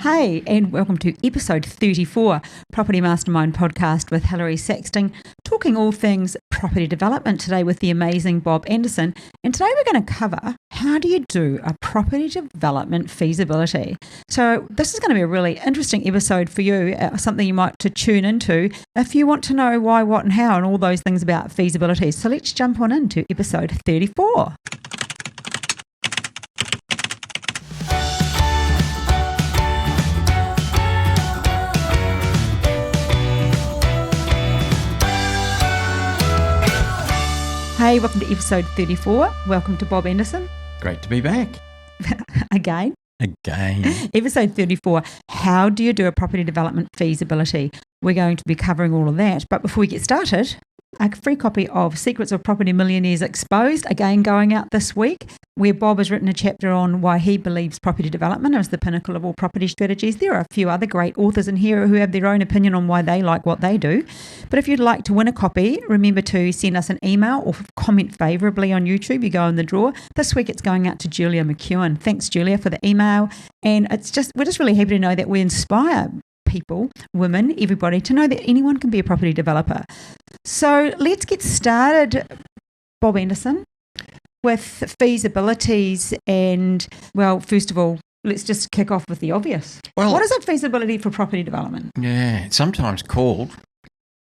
Hey, and welcome to episode 34, Property Mastermind podcast with Hilary Saxton, talking all things property development today with the amazing Bob Andersen. And today we're going to cover how do you do a property development feasibility. So this is going to be a really interesting episode for you, something you might to tune into if you want to know why, what and how and all those things about feasibility. So let's jump on into episode 34. Hey, welcome to episode 34. Welcome to Bob Andersen. Great to be back. Again. Episode 34, how do you do a property development feasibility? We're going to be covering all of that. But before we get started, a free copy of Secrets of Property Millionaires Exposed, again going out this week, where Bob has written a chapter on why he believes property development is the pinnacle of all property strategies. There are a few other great authors in here who have their own opinion on why they like what they do. But if you'd like to win a copy, remember to send us an email or comment favourably on YouTube. You go in the draw. This week it's going out to Julia McEwen. Thanks, Julia, for the email. And we're just really happy to know that we inspire people, women, everybody, to know that anyone can be a property developer. So let's get started, Bob Andersen, with feasibilities. And, well, first of all, let's just kick off with the obvious. Well, what is a feasibility for property development? Yeah, it's sometimes called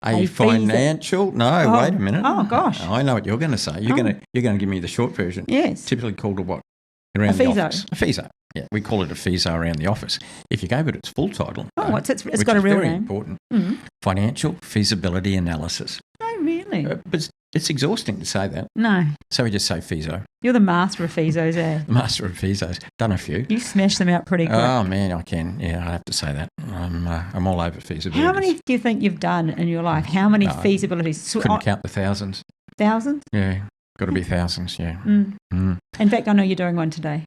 a financial. Wait a minute. Oh gosh, I know what you're going to say. You're going to give me the short version. Yes. Typically called a what? Around the office. A FISO. Yeah, we call it a FISO around the office. If you gave it its full title, it's got a real very name. Important. Mm-hmm. Financial feasibility analysis. Oh, really? But it's exhausting to say that. No. So we just say FISO. You're the master of FISOs, eh? The master of FISOs. Done a few. You smash them out pretty quick. Oh man, I can. Yeah, I have to say that. I'm all over feasibility. How many do you think you've done in your life? How many feasibilities? Couldn't count the thousands. Thousands? Yeah, got to be thousands. Yeah. Mm. Mm. In fact, I know you're doing one today.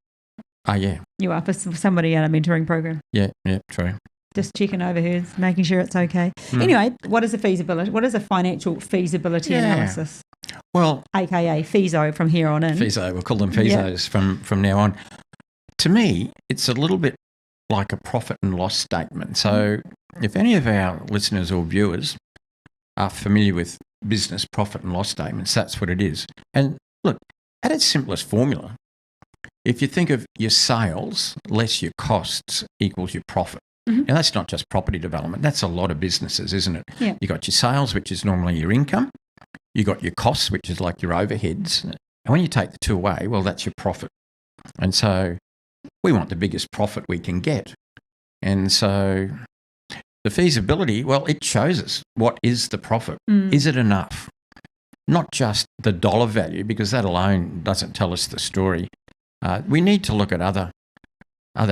Oh, yeah. You are for somebody at a mentoring program. Yeah, true. Just checking over here, making sure it's okay. Anyway, what is a feasibility? What is a financial feasibility analysis? Well, AKA FISO from here on in. FISO, we'll call them FISOs from now on. To me, it's a little bit like a profit and loss statement. So if any of our listeners or viewers are familiar with business profit and loss statements, that's what it is. And look, at its simplest formula, if you think of your sales less your costs equals your profit. Mm-hmm. Now, that's not just property development. That's a lot of businesses, isn't it? Yeah. You got your sales, which is normally your income. You got your costs, which is like your overheads. And when you take the two away, well, that's your profit. And so we want the biggest profit we can get. And so the feasibility, well, it shows us what is the profit. Is it enough? Not just the dollar value, because that alone doesn't tell us the story. We need to look at other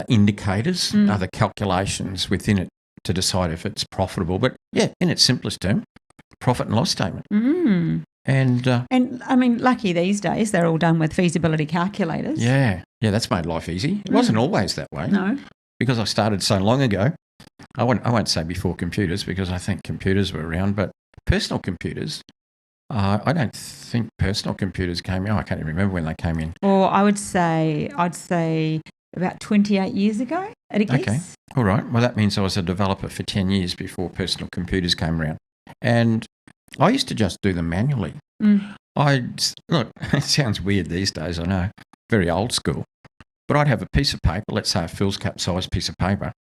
indicators, other calculations within it to decide if it's profitable. But yeah, in its simplest term, profit and loss statement. Mm. And I mean, lucky these days, they're all done with feasibility calculators. Yeah, that's made life easy. It wasn't always that way. No. Because I started so long ago. I won't say before computers, because I think computers were around, but personal computers. I don't think personal computers came in. I can't even remember when they came in. Or I'd say about 28 years ago, at a guess. Okay, all right. Well, that means I was a developer for 10 years before personal computers came around. And I used to just do them manually. Look, it sounds weird these days, I know, very old school. But I'd have a piece of paper, let's say a foolscap sized piece of paper,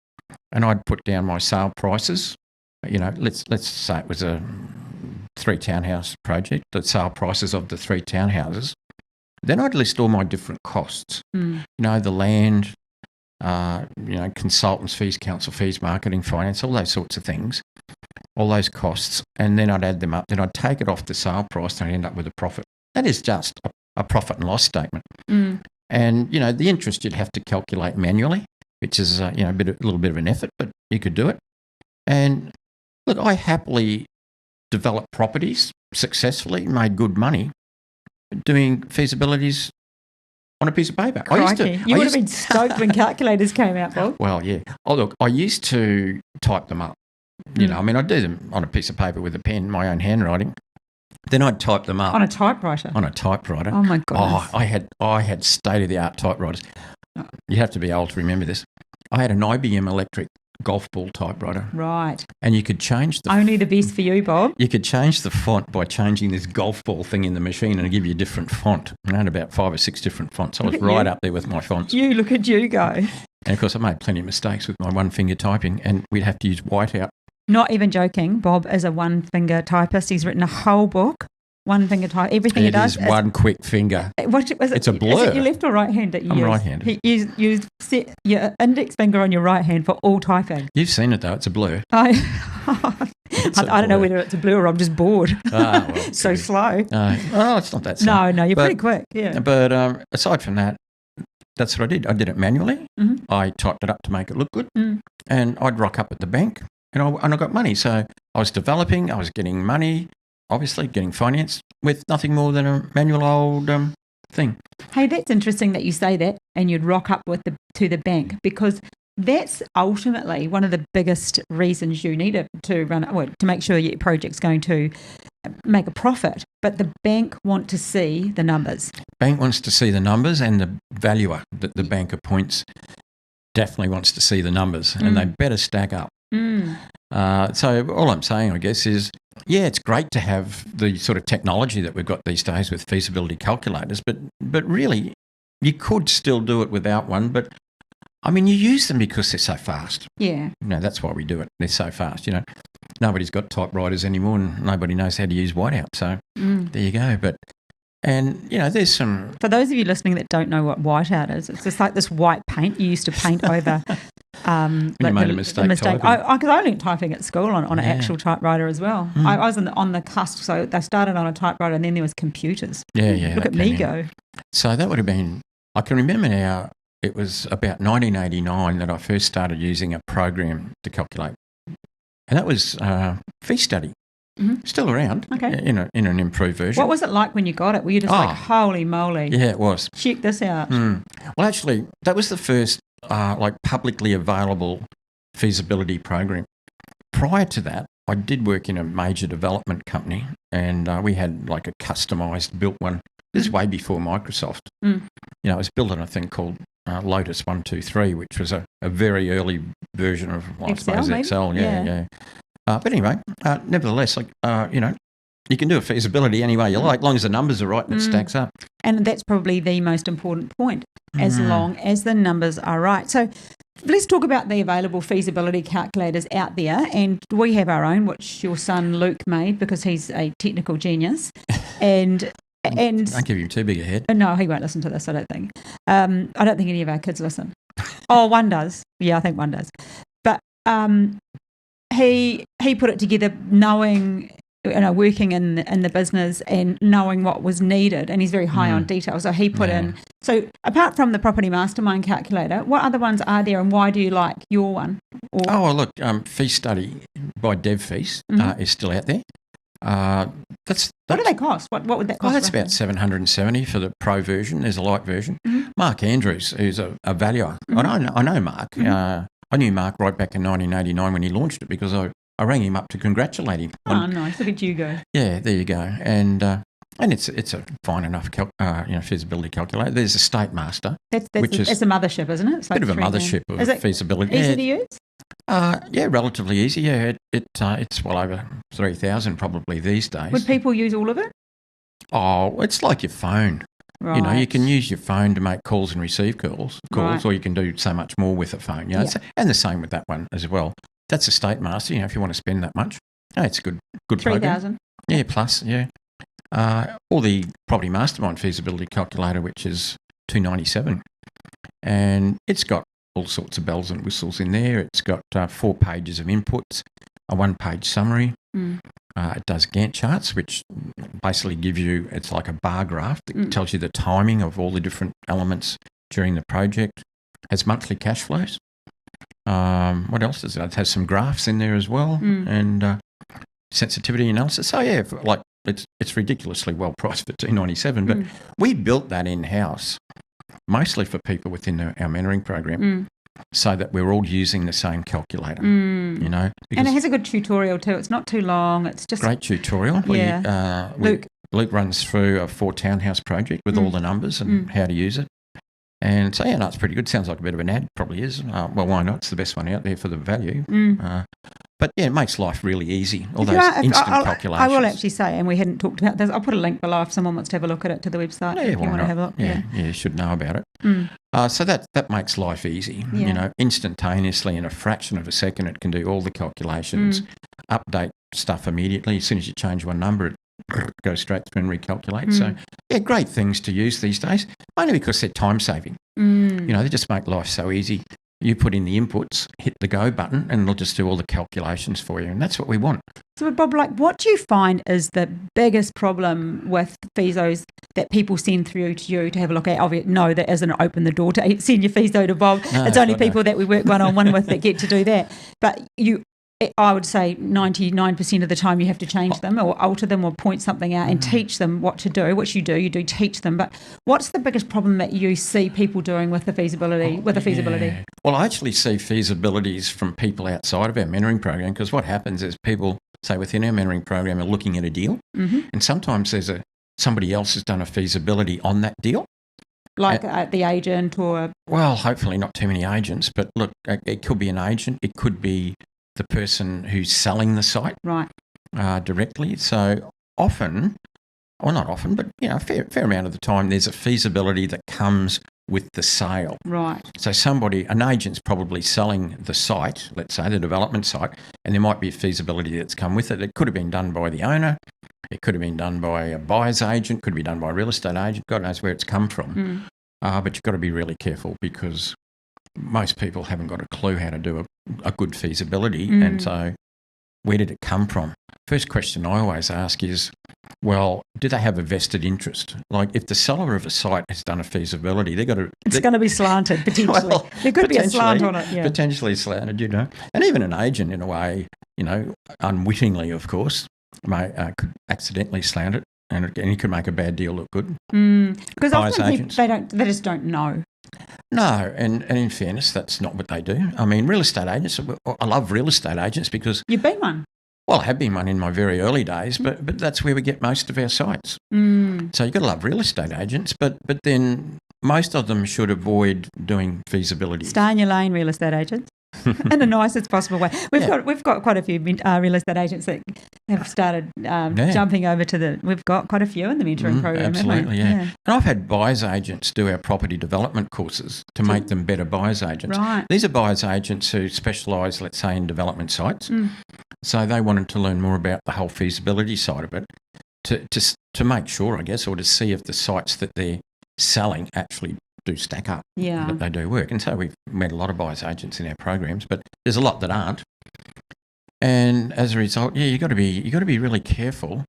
and I'd put down my sale prices. You know, let's say it was a 3 townhouse project, the sale prices of the 3 townhouses. Then I'd list all my different costs. You know, the land, consultants' fees, council fees, marketing, finance, all those sorts of things, all those costs. And then I'd add them up. Then I'd take it off the sale price and I'd end up with a profit. That is just a profit and loss statement. And, you know, the interest you'd have to calculate manually, which is, a little bit of an effort, but you could do it. And look, I happily developed properties successfully, made good money doing feasibilities on a piece of paper. You would have been stoked when calculators came out, Bob. Well, yeah. Oh, look, I used to type them up. You know, I mean, I'd do them on a piece of paper with a pen, my own handwriting. Then I'd type them up. On a typewriter? On a typewriter. Oh, my goodness. Oh, I had state-of-the-art typewriters. You have to be old to remember this. I had an IBM electric golf ball typewriter. Right. And you could change the... Only the best for you, Bob. You could change the font by changing this golf ball thing in the machine and it'd give you a different font. I had about 5 or 6 different fonts. I was right up there with my fonts. You, look at you go. And, of course, I made plenty of mistakes with my one-finger typing and we'd have to use whiteout. Not even joking, Bob is a one-finger typist. He's written a whole book. One finger type, everything he does. It is one quick finger. It's a blur. Is it your left or right hand that you use? I'm right-handed. You set your index finger on your right hand for all typing. You've seen it though, it's a blur. I don't know whether it's a blur or I'm just bored. Well, so slow. Oh, it's not that slow. No, you're pretty quick, yeah. But aside from that, that's what I did. I did it manually. Mm-hmm. I typed it up to make it look good. And I'd rock up at the bank and I got money. So I was developing, I was getting money, obviously getting financed with nothing more than a manual old thing. Hey, that's interesting that you say that and you'd rock up to the bank because that's ultimately one of the biggest reasons you need it to make sure your project's going to make a profit. But the bank want to see the numbers. Bank wants to see the numbers and the valuer that the bank appoints definitely wants to see the numbers and they better stack up. So all I'm saying, I guess, is, yeah, it's great to have the sort of technology that we've got these days with feasibility calculators, but really you could still do it without one. But, I mean, you use them because they're so fast. Yeah. That's why we do it. They're so fast, Nobody's got typewriters anymore and nobody knows how to use whiteout. So there you go. And, there's some... For those of you listening that don't know what whiteout is, it's just like this white paint you used to paint over... you made a mistake typing. Because I learned typing at school on an actual typewriter as well. I was on the cusp, so they started on a typewriter and then there was computers. Yeah. Look at me go. So that would have been... I can remember now, it was about 1989 that I first started using a program to calculate. And that was Feasibility. Still around, in an improved version. What was it like when you got it? Were you just like, holy moly? Yeah, it was. Check this out. Well, actually, that was the first publicly available feasibility program. Prior to that, I did work in a major development company and we had like a customised built one. This is way before Microsoft. It was built on a thing called Lotus 123, which was a very early version of, Excel. Yeah. But anyway, nevertheless, you can do a feasibility any way you like, as long as the numbers are right and it stacks up. And that's probably the most important point, as long as the numbers are right. So let's talk about the available feasibility calculators out there. And we have our own, which your son Luke made because he's a technical genius. And don't give him too big a head. No, he won't listen to this, I don't think. I don't think any of our kids listen. Oh, one does. Yeah, I think one does. But he put it together knowing, working in the business and knowing what was needed, and he's very high on detail. So he put in. So apart from the Property Mastermind calculator, what other ones are there, and why do you like your one? Look, Feasibility by DevFeas is still out there. What do they cost? What would that cost? That's about $770 for the pro version. There's a light version. Mark Andrews, who's a valuer. I know Mark. I knew Mark right back in 1989 when he launched it because I rang him up to congratulate him. Nice. Look at you go. Yeah, there you go. And it's a fine enough feasibility calculator. There's a State Master. It's a mothership, isn't it? It's a bit of a mothership of feasibility. Easy to use? Yeah, relatively easy. Yeah, it's well over 3,000 probably these days. Would people use all of it? Oh, it's like your phone. Right. You can use your phone to make calls and receive calls, or you can do so much more with a phone. And the same with that one as well. That's a State Master. If you want to spend that much, it's a good 3,000. Yeah, plus or the Property Mastermind feasibility calculator, which is $297, and it's got all sorts of bells and whistles in there. It's got 4 pages of inputs, a 1-page summary. It does Gantt charts, which basically give you, it's like a bar graph that tells you the timing of all the different elements during the project. It has monthly cash flows. What else does it? It has some graphs in there as well, and sensitivity analysis. So yeah, it's ridiculously well priced for $297. But we built that in-house, mostly for people within our mentoring program, so that we're all using the same calculator. And it has a good tutorial too. It's not too long. It's just great tutorial. Yeah. Luke runs through a 4 townhouse project with all the numbers and how to use it. And so, it's pretty good. Sounds like a bit of an ad, probably is. Well, why not? It's the best one out there for the value. But it makes life really easy. All those instant calculations. I will actually say, and we hadn't talked about this, I'll put a link below if someone wants to have a look at it to the website. Yeah, if you want to have a look. Yeah, you should know about it. So that makes life easy. Yeah. Instantaneously, in a fraction of a second, it can do all the calculations, update stuff immediately. As soon as you change one number, it goes straight through and recalculates. So, great things to use these days, only because they're time-saving. They just make life so easy. You put in the inputs, hit the go button, and it'll just do all the calculations for you. And that's what we want. So, Bob, what do you find is the biggest problem with Feasos that people send through to you to have a look at? Obviously, no, that isn't open the door to send your Feaso to Bob. No, it's only people that we work one-on-one with that get to do that. But I would say 99% of the time you have to change them or alter them or point something out and teach them what to do, which you do teach them. But what's the biggest problem that you see people doing with the feasibility? Well, I actually see feasibilities from people outside of our mentoring program, because what happens is people, say within our mentoring program, are looking at a deal, and sometimes there's somebody else has done a feasibility on that deal. Like the agent or... Well, hopefully not too many agents, but look, it could be an agent, it could be the person who's selling the site directly. So often, or not often, but a fair amount of the time, there's a feasibility that comes with the sale. Right. So an agent's probably selling the site, let's say the development site, and there might be a feasibility that's come with it. It could have been done by the owner. It could have been done by a buyer's agent. Could be done by a real estate agent. God knows where it's come from. But you've got to be really careful, because most people haven't got a clue how to do a good feasibility. And so where did it come from? First question I always ask is, well, do they have a vested interest? Like, if the seller of a site has done a feasibility, it's going to be slanted, potentially. Well, there could be a slant on it, potentially slanted, And even an agent, in a way, unwittingly, of course, could accidentally slant it, and he could make a bad deal look good. Because often they just don't know. No, and in fairness, that's not what they do. I mean, real estate agents, I love real estate agents because... You've been one. Well, I have been one in my very early days, but that's where we get most of our sites. So you've got to love real estate agents, but then most of them should avoid doing feasibility. Stay in your lane, real estate agents. In the nicest possible way. We've got quite a few real estate agents that have started jumping over to we've got quite a few in the mentoring program. Absolutely, yeah. And I've had buyers agents do our property development courses to make them better buyers agents. Right. These are buyers agents who specialise, let's say, in development sites. So they wanted to learn more about the whole feasibility side of it to make sure, I guess, or to see if the sites that they're selling actually do stack up, that they do work. And so we've met a lot of buyers agents in our programs, but there's a lot that aren't. And as a result, you got to be really careful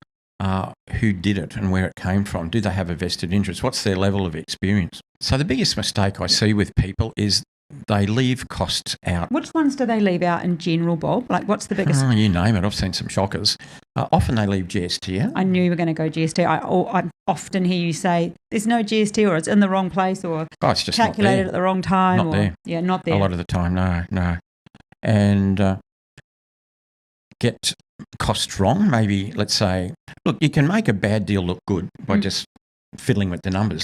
who did it and where it came from. Do they have a vested interest? What's their level of experience? So the biggest mistake I see with people is they leave costs out. Which ones do they leave out in general, Bob? Like, what's the biggest? You name it. I've seen some shockers. Often they leave GST out. I knew you were going to go GST. I often hear you say there's no GST, or it's in the wrong place, or it's just calculated at the wrong time. Not there. Yeah, not there. A lot of the time, no. And get costs wrong. Maybe, let's say, look, you can make a bad deal look good by just fiddling with the numbers.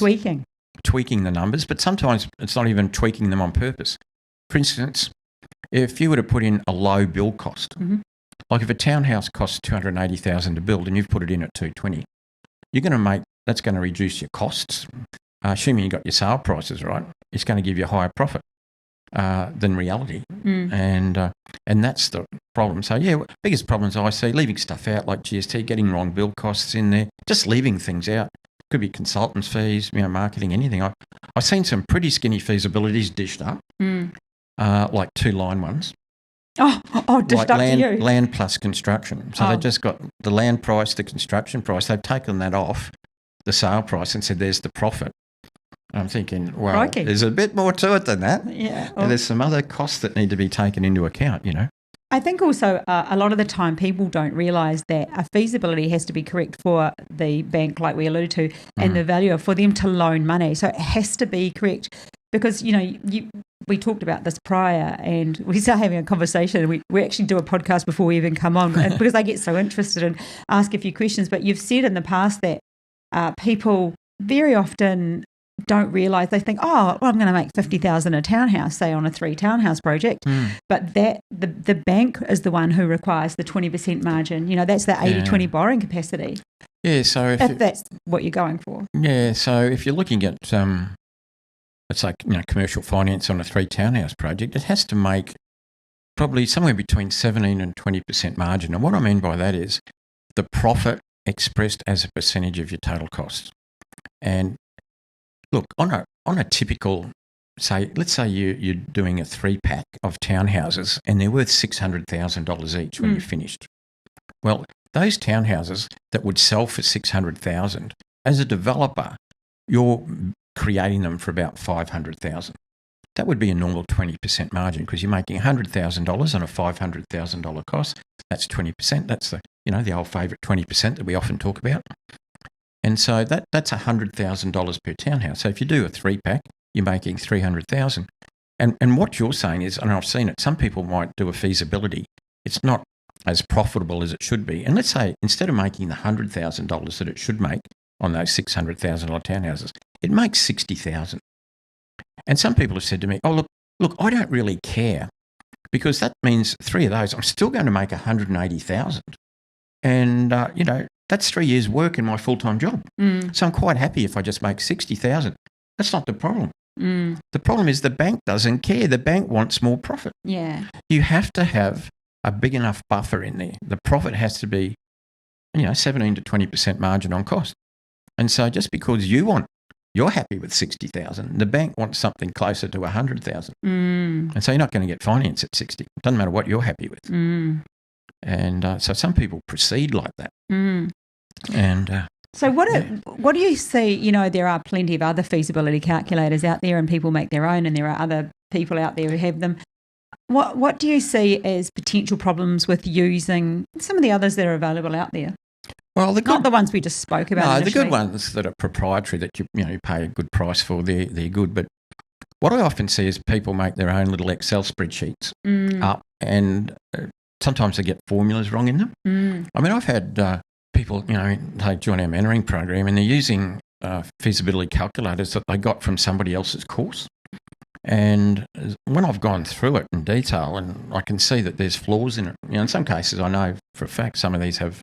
Tweaking the numbers, but sometimes it's not even tweaking them on purpose. For instance, if you were to put in a low build cost, like if a townhouse costs $280,000 to build and you've put it in at $220, that's going to reduce your costs. Assuming you got your sale prices right, it's going to give you a higher profit than reality, and that's the problem. So biggest problems I see, leaving stuff out like GST, getting wrong build costs in there, just leaving things out. Could be consultants' fees, marketing, anything. I've seen some pretty skinny feasibilities dished up, like 2-line ones. Dished like up to you. Land plus construction. So they've just got the land price, the construction price. They've taken that off the sale price and said, there's the profit. I'm thinking, well, Crikey. There's a bit more to it than that. Yeah. And there's some other costs that need to be taken into account, I think also a lot of the time people don't realise that a feasibility has to be correct for the bank, like we alluded to, and the valuer, for them to loan money. So it has to be correct because, we talked about this prior and we started having a conversation. We actually do a podcast before we even come on and because I get so interested and ask a few questions. But you've said in the past that people very often don't realise, they think, oh, well, I'm going to make 50,000 a townhouse, say on a 3 townhouse project. But that the bank is the one who requires the 20% margin. You know, that's the 80-20 borrowing capacity. Yeah, so if that's what you're going for. Yeah, so if you're looking at, let's say, commercial finance on a 3 townhouse project, it has to make probably somewhere between 17 and 20% margin. And what I mean by that is the profit expressed as a percentage of your total costs. And look, on a typical, let's say you're doing a 3-pack of townhouses and they're worth $600,000 each when you're finished. Well, those townhouses that would sell for $600,000, as a developer, you're creating them for about $500,000. That would be a normal 20% margin because you're making $100,000 on a $500,000 cost. That's 20%. That's the old favourite 20% that we often talk about. And so that's $100,000 per townhouse. So if you do a 3-pack, you're making $300,000. And what you're saying is, and I've seen it, some people might do a feasibility. It's not as profitable as it should be. And let's say instead of making the $100,000 that it should make on those $600,000 townhouses, it makes $60,000. And some people have said to me, oh, look, I don't really care because that means 3 of those, I'm still going to make $180,000. And, that's 3 years' work in my full-time job. So I'm quite happy if I just make $60,000. That's not the problem. The problem is the bank doesn't care. The bank wants more profit. Yeah. You have to have a big enough buffer in there. The profit has to be, 17 to 20% margin on cost. And so just because you're happy with $60,000, the bank wants something closer to $100,000. And so you're not going to get finance at 60. It doesn't matter what you're happy with. And so some people proceed like that. And so what do you see? There are plenty of other feasibility calculators out there and people make their own and there are other people out there who have them. What do you see as potential problems with using some of the others that are available out there? Well, not the ones we just spoke about. No, the good ones that are proprietary that you pay a good price for, they're good. But what I often see is people make their own little Excel spreadsheets up, and sometimes they get formulas wrong in them. I mean, I've had people, they join our mentoring program and they're using feasibility calculators that they got from somebody else's course. And when I've gone through it in detail, and I can see that there's flaws in it. In some cases, I know for a fact some of these have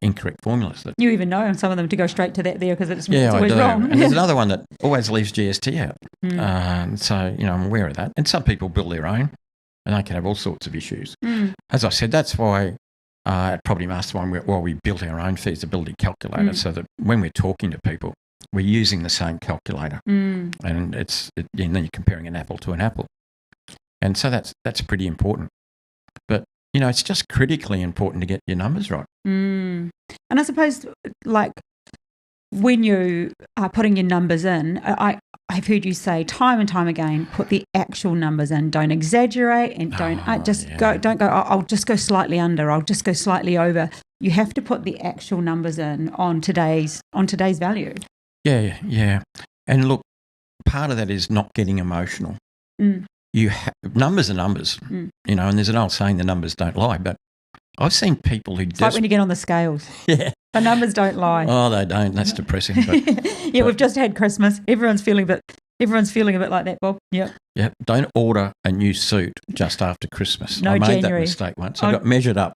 incorrect formulas. That you even know on some of them to go straight to that there because it's I always do. wrong. And there's another one that always leaves GST out. So, I'm aware of that. And some people build their own and they can have all sorts of issues. As I said, that's why at Property Mastermind, we built our own feasibility calculator so that when we're talking to people, we're using the same calculator. And and then you're comparing an apple to an apple. And so that's pretty important. But, it's just critically important to get your numbers right. And I suppose, like, when you are putting your numbers in, I've heard you say time and time again, put the actual numbers in. Don't exaggerate and don't go, I'll just go slightly under, I'll just go slightly over. You have to put the actual numbers in on today's value. Yeah. And look, part of that is not getting emotional. Numbers are numbers, and there's an old saying, the numbers don't lie, but I've seen people who it's like when you get on the scales. Yeah. The numbers don't lie. Oh, they don't. That's depressing. But, we've just had Christmas. Everyone's feeling a bit like that, Bob. Yep. Don't order a new suit just after Christmas. No, I made January. that mistake once. I got measured up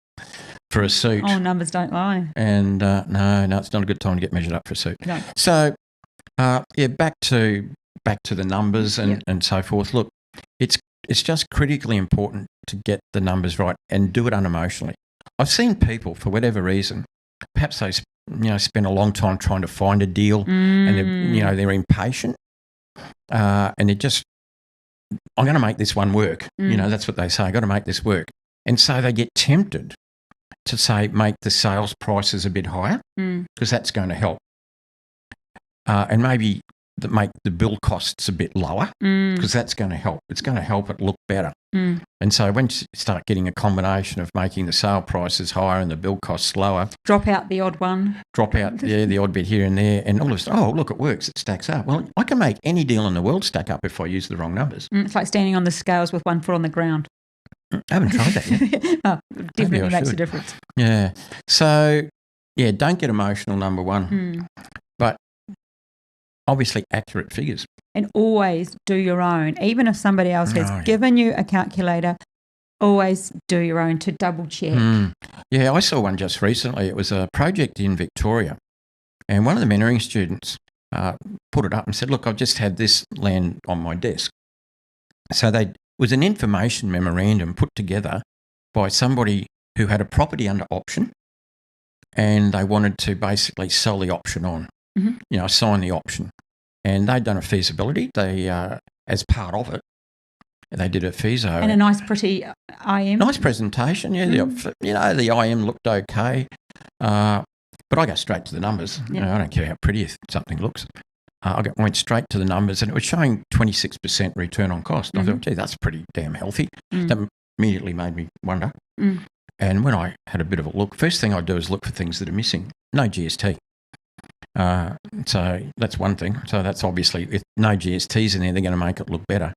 for a suit. Oh, numbers don't lie. And no, it's not a good time to get measured up for a suit. No. So, back to the numbers and so forth. Look, it's just critically important to get the numbers right and do it unemotionally. I've seen people, for whatever reason, perhaps they spend a long time trying to find a deal and they're impatient and they're just, I'm going to make this one work. That's what they say. I've got to make this work. And so they get tempted to say, make the sales prices a bit higher because that's going to help. And maybe make the build costs a bit lower because that's going to help. It's going to help it look better. And so when you start getting a combination of making the sale prices higher and the build costs lower. Drop out the odd one. The odd bit here and there. And all of a sudden, oh, look, it works. It stacks up. Well, I can make any deal in the world stack up if I use the wrong numbers. It's like standing on the scales with one foot on the ground. I haven't tried that yet. Definitely makes a difference. Yeah. So, don't get emotional, number one. But obviously accurate figures. And always do your own. Even if somebody else has given you a calculator, always do your own to double check. Yeah, I saw one just recently. It was a project in Victoria. And one of the mentoring students put it up and said, look, I've just had this land on my desk. So it was an information memorandum put together by somebody who had a property under option, and they wanted to basically sell the option on, sign the option. And they'd done a feasibility. They, as part of it, they did a feaso. And a nice, pretty IM. Nice presentation, yeah. The IM looked okay. But I go straight to the numbers. Yep. I don't care how pretty something looks. I went straight to the numbers, and it was showing 26% return on cost. I thought, gee, that's pretty damn healthy. That immediately made me wonder. And when I had a bit of a look, first thing I do is look for things that are missing. No GST. So that's one thing. So that's obviously, if no GSTs in there, they're going to make it look better.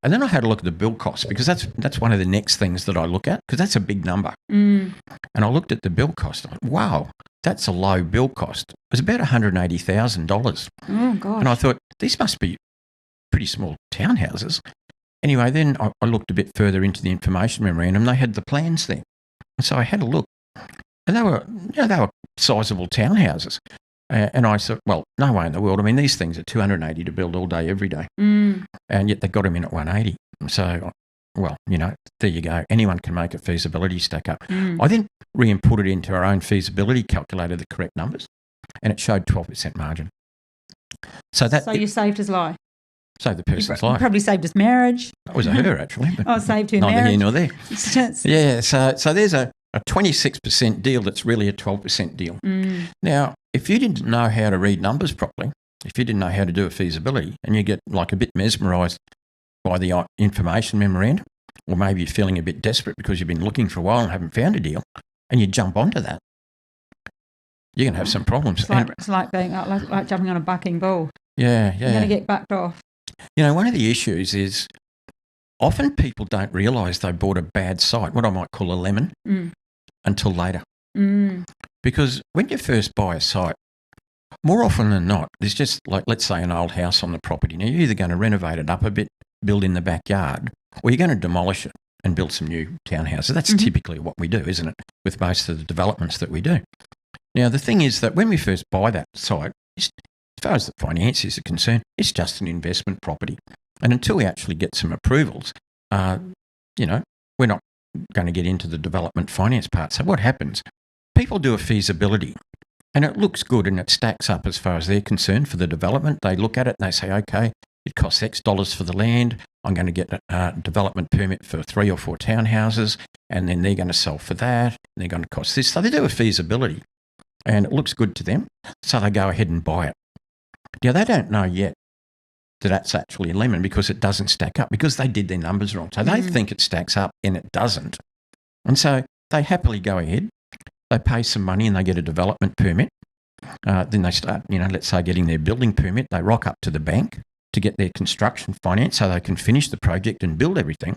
And then I had a look at the build cost, because that's one of the next things that I look at, because that's a big number. And I looked at the build cost. I thought, wow, that's a low build cost. It was about $180,000. Oh, gosh. And I thought, these must be pretty small townhouses. Anyway, then I looked a bit further into the information memorandum. They had the plans there. And so I had a look. And they were sizable townhouses. And I thought, well, no way in the world. I mean, these things are $280 to build all day, every day. And yet they got them in at $180. So, well, there you go. Anyone can make a feasibility stack up. I then re-input it into our own feasibility calculator, the correct numbers, and it showed 12% margin. So you saved his life. Saved the person's life. Probably saved his marriage. It was her, actually. But saved her marriage. Neither here nor there. Yeah, so there's a 26% deal that's really a 12% deal. Now, if you didn't know how to read numbers properly, if you didn't know how to do a feasibility, and you get like a bit mesmerised by the information memorandum, or maybe you're feeling a bit desperate because you've been looking for a while and haven't found a deal, and you jump onto that, you're going to have some problems. It's like being like jumping on a bucking bull. Yeah. You're going to get bucked off. One of the issues is often people don't realise they bought a bad site, what I might call a lemon, until later. Because when you first buy a site, more often than not, there's just like, let's say, an old house on the property. Now, you're either going to renovate it up a bit, build in the backyard, or you're going to demolish it and build some new townhouses. That's typically what we do, isn't it, with most of the developments that we do. Now, the thing is that when we first buy that site, as far as the finances are concerned, it's just an investment property. And until we actually get some approvals, we're not going to get into the development finance part. So what happens? People do a feasibility, and it looks good and it stacks up as far as they're concerned for the development. They look at it and they say, okay, it costs X dollars for the land. I'm going to get a development permit for 3 or 4 townhouses, and then they're going to sell for that, and they're going to cost this. So they do a feasibility, and it looks good to them, so they go ahead and buy it. Now, they don't know yet that that's actually a lemon, because it doesn't stack up, because they did their numbers wrong. So they think it stacks up, and it doesn't. And so they happily go ahead. They pay some money and they get a development permit. Then they start, let's say, getting their building permit. They rock up to the bank to get their construction finance so they can finish the project and build everything.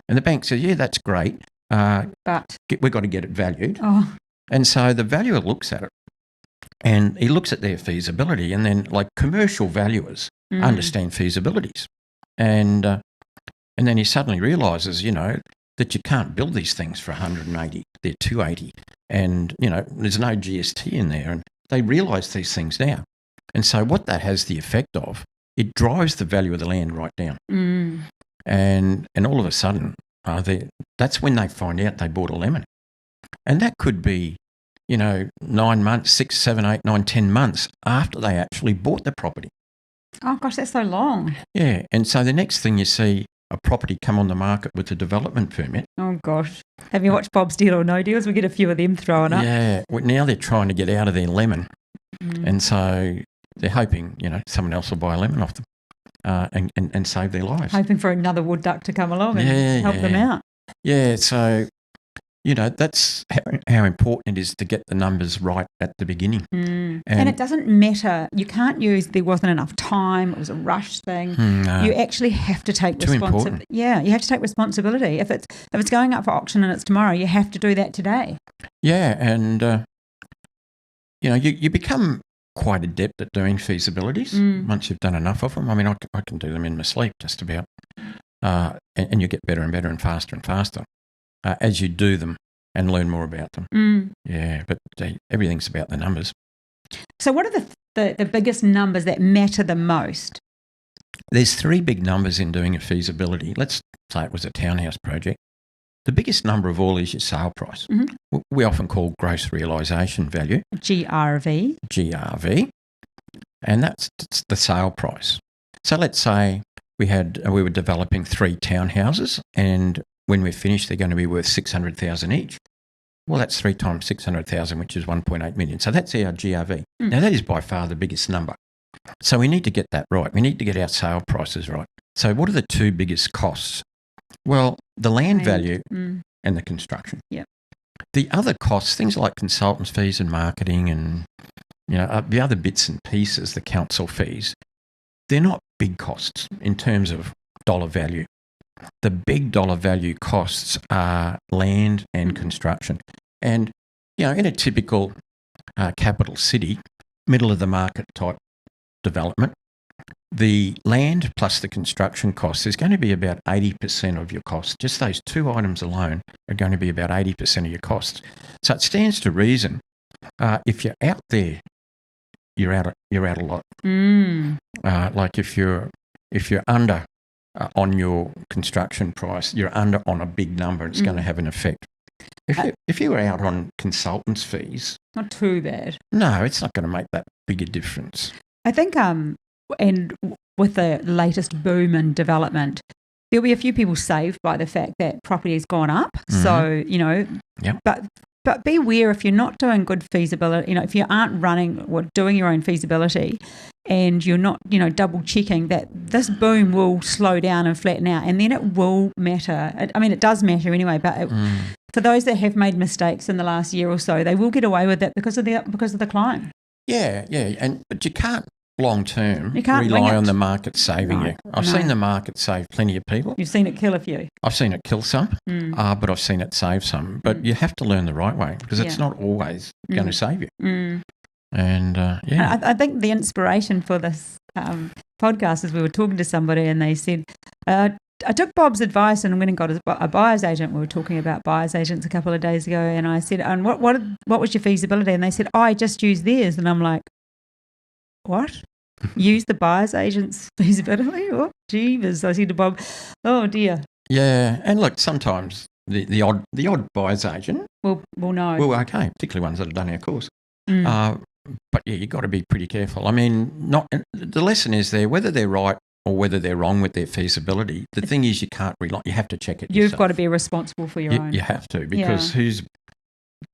And the bank says, yeah, that's great, but we've got to get it valued. Oh. And so the valuer looks at it, and he looks at their feasibility, and then like commercial valuers understand feasibilities. And then he suddenly realises, that you can't build these things for 180, they're 280, and, there's no GST in there, and they realise these things now. And so what that has the effect of, it drives the value of the land right down. And all of a sudden, that's when they find out they bought a lemon. And that could be, 9 months, 6, 7, 8, 9, 10 months after they actually bought the property. Oh, gosh, that's so long. Yeah, and so the next thing you see a property come on the market with a development permit. Oh, gosh. Have you watched Bob's Deal or No Deals? We get a few of them thrown up. Yeah, well, now they're trying to get out of their lemon. And so they're hoping, someone else will buy a lemon off them and save their lives. Hoping for another wood duck to come along and help them out. Yeah, so, that's how important it is to get the numbers right at the beginning. And it doesn't matter. You can't use there wasn't enough time, it was a rush thing. No. You actually have to take responsibility. Yeah, you have to take responsibility. If it's going up for auction and it's tomorrow, you have to do that today. Yeah, and, you become quite adept at doing feasibilities once you've done enough of them. I mean, I can do them in my sleep just about. And you get better and better and faster as you do them and learn more about them. Yeah, but everything's about the numbers. So what are the biggest numbers that matter the most? There's 3 big numbers in doing a feasibility. Let's say it was a townhouse project. The biggest number of all is your sale price. We often call gross realisation value. GRV. GRV. And that's the sale price. So let's say we were developing 3 townhouses, and when we're finished, they're going to be worth $600,000 each. Well, that's 3 times 600,000, which is 1.8 million. So that's our GRV. Now, that is by far the biggest number. So we need to get that right. We need to get our sale prices right. So what are the 2 biggest costs? Well, the land value and the construction. Yep. The other costs, things like consultants' fees and marketing and the other bits and pieces, the council fees, they're not big costs in terms of dollar value. The big dollar value costs are land and construction. And, in a typical capital city, middle of the market type development, the land plus the construction costs is going to be about 80% of your costs. Just those 2 items alone are going to be about 80% of your costs. So it stands to reason, if you're out there, you're out a lot. Like if you're under on your construction price, you're under on a big number. It's going to have an effect. If you were out on consultants' fees, not too bad. No, it's not going to make that big a difference. I think, and with the latest boom in development, there'll be a few people saved by the fact that property has gone up. So, but be aware if you're not doing good feasibility, if you aren't running or doing your own feasibility and you're not, double checking that this boom will slow down and flatten out, and then it will matter. It does matter anyway, but for those that have made mistakes in the last year or so, they will get away with it because of the climb. Yeah, but you can't long term rely on the market saving you. I've seen the market save plenty of people. You've seen it kill a few. I've seen it kill some, but I've seen it save some. But you have to learn the right way because it's not always going to save you. And I think the inspiration for this podcast is we were talking to somebody and they said, I took Bob's advice and went and got a buyer's agent. We were talking about buyer's agents a couple of days ago, and I said, and what was your feasibility? And they said, I just used theirs. And I'm like, what? Use the buyer's agent's feasibility? Oh, jeebus. I said to Bob, oh dear. Yeah, and look, sometimes the odd buyer's agent will know. Well, okay, particularly ones that have done our course. But yeah, you've got to be pretty careful. The lesson is there, whether they're right or whether they're wrong with their feasibility, the thing is you can't rely, you have to check it yourself. You've got to be responsible for your own. You have to, because whose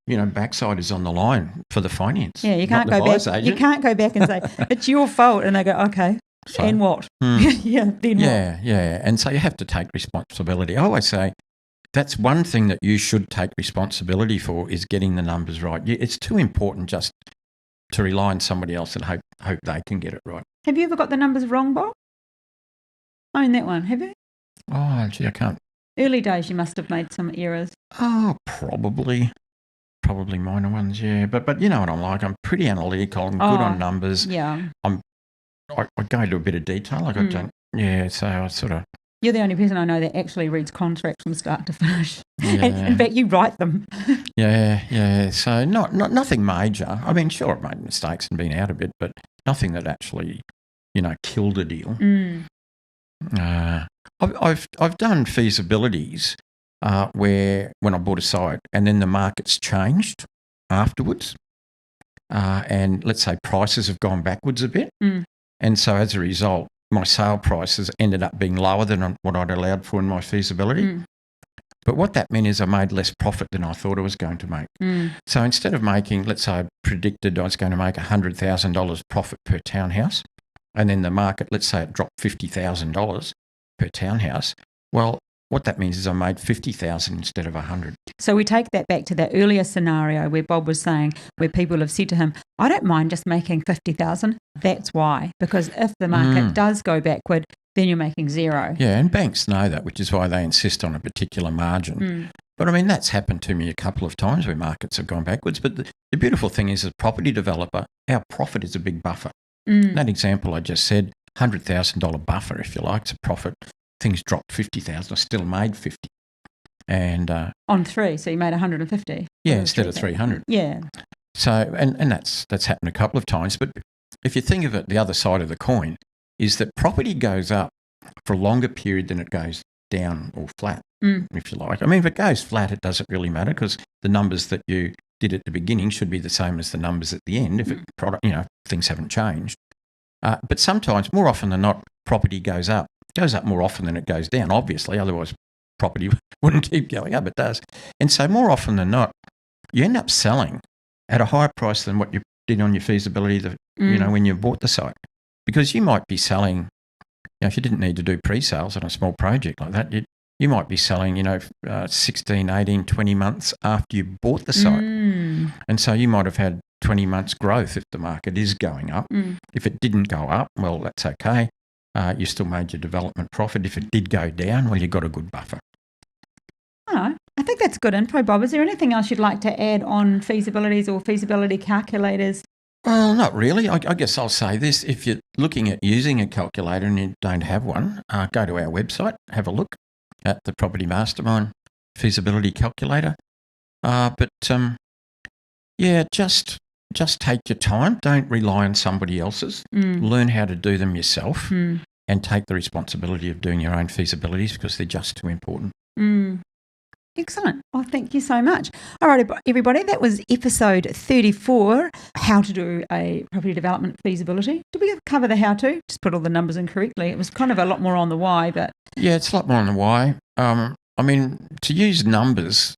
backside is on the line for the finance. Yeah, you can't go back. You can't go back and say it's your fault, and they go, okay, so, and what? Then what? Yeah, and so you have to take responsibility. I always say that's one thing that you should take responsibility for is getting the numbers right. It's too important just to rely on somebody else and hope they can get it right. Have you ever got the numbers wrong, Bob? Own that one, have you? Oh, gee, I can't. Early days, you must have made some errors. Oh, probably minor ones, yeah. But you know what I'm like. I'm pretty analytical. I'm good on numbers. Yeah. I go into a bit of detail. Like I don't. Yeah. So I sort of. You're the only person I know that actually reads contracts from start to finish. Yeah. And in fact, you write them. Yeah. So nothing major. I mean, sure, I've made mistakes and been out a bit, but nothing that actually, killed a deal. I've done feasibilities where when I bought a site and then the market's changed afterwards, and let's say prices have gone backwards a bit, and so as a result, my sale prices ended up being lower than what I'd allowed for in my feasibility. But what that meant is I made less profit than I thought I was going to make. So instead of making, let's say I predicted I was going to make $100,000 profit per townhouse, and then the market, let's say it dropped $50,000 per townhouse, well, what that means is I made $50,000 instead of $100,000. So we take that back to that earlier scenario where Bob was saying, where people have said to him, I don't mind just making $50,000. That's why, because if the market does go backward, then you're making zero. Yeah, and banks know that, which is why they insist on a particular margin. But I mean, that's happened to me a couple of times where markets have gone backwards. But the beautiful thing is, as a property developer, our profit is a big buffer. That example I just said, $100,000 buffer, if you like, it's a profit. Things dropped 50,000, I still made 50. And on 3, so you made 150. Yeah, instead of 300. Yeah. So, and that's happened a couple of times. But if you think of it, the other side of the coin is that property goes up for a longer period than it goes down or flat, if you like. I mean, if it goes flat, it doesn't really matter because the numbers that you did at the beginning should be the same as the numbers at the end if things haven't changed. But sometimes, more often than not, property goes up more often than it goes down, obviously, otherwise property wouldn't keep going up, it does. And so more often than not, you end up selling at a higher price than what you did on your feasibility, when you bought the site. Because you might be selling, if you didn't need to do pre-sales on a small project like that, you might be selling, 16, 18, 20 months after you bought the site. And so you might have had 20 months growth if the market is going up. If it didn't go up, well, that's okay. You still made your development profit. If it did go down, well, you got a good buffer. All right. I think that's good info, Bob. Is there anything else you'd like to add on feasibilities or feasibility calculators? Well, not really. I guess I'll say this. If you're looking at using a calculator and you don't have one, go to our website, have a look at the Property Mastermind feasibility calculator. Just take your time. Don't rely on somebody else's. Learn how to do them yourself and take the responsibility of doing your own feasibilities because they're just too important. Excellent. Well, thank you so much. All right, everybody, that was episode 34, how to do a property development feasibility. Did we cover the how to? Just put all the numbers in correctly. It was kind of a lot more on the why, but... Yeah, it's a lot more on the why. I mean, to use numbers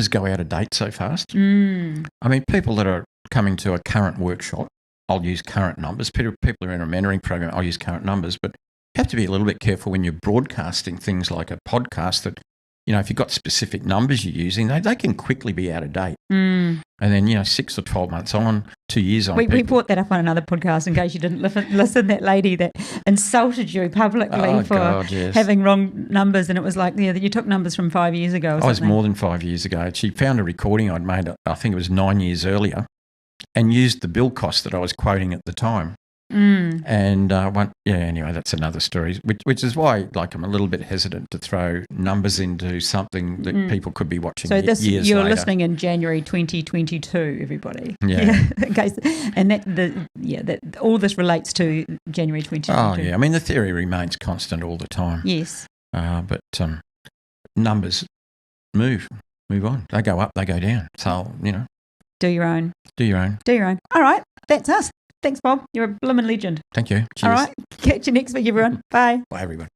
go out of date so fast. I mean, people that are coming to a current workshop, I'll use current numbers. People who are in a mentoring program, I'll use current numbers. But you have to be a little bit careful when you're broadcasting things like a podcast that, if you've got specific numbers you're using, they can quickly be out of date. And then, 6 or 12 months on, 2 years on. We brought that up on another podcast in case you didn't listen. That lady that insulted you publicly having wrong numbers, and it was like, you took numbers from 5 years ago or something. I was more than 5 years ago. She found a recording I'd made, I think it was 9 years earlier, and used the bill cost that I was quoting at the time. And anyway, that's another story, which is why I'm a little bit hesitant to throw numbers into something that people could be watching years later. You're listening in January 2022, everybody. Yeah. Okay, and all this relates to January 2022. Oh yeah, I mean the theory remains constant all the time. Yes. But numbers move on. They go up, they go down. So do your own. Do your own. All right, that's us. Thanks, Bob. You're a blooming legend. Thank you. Cheers. All right. Catch you next week, everyone. Bye. Bye, everyone.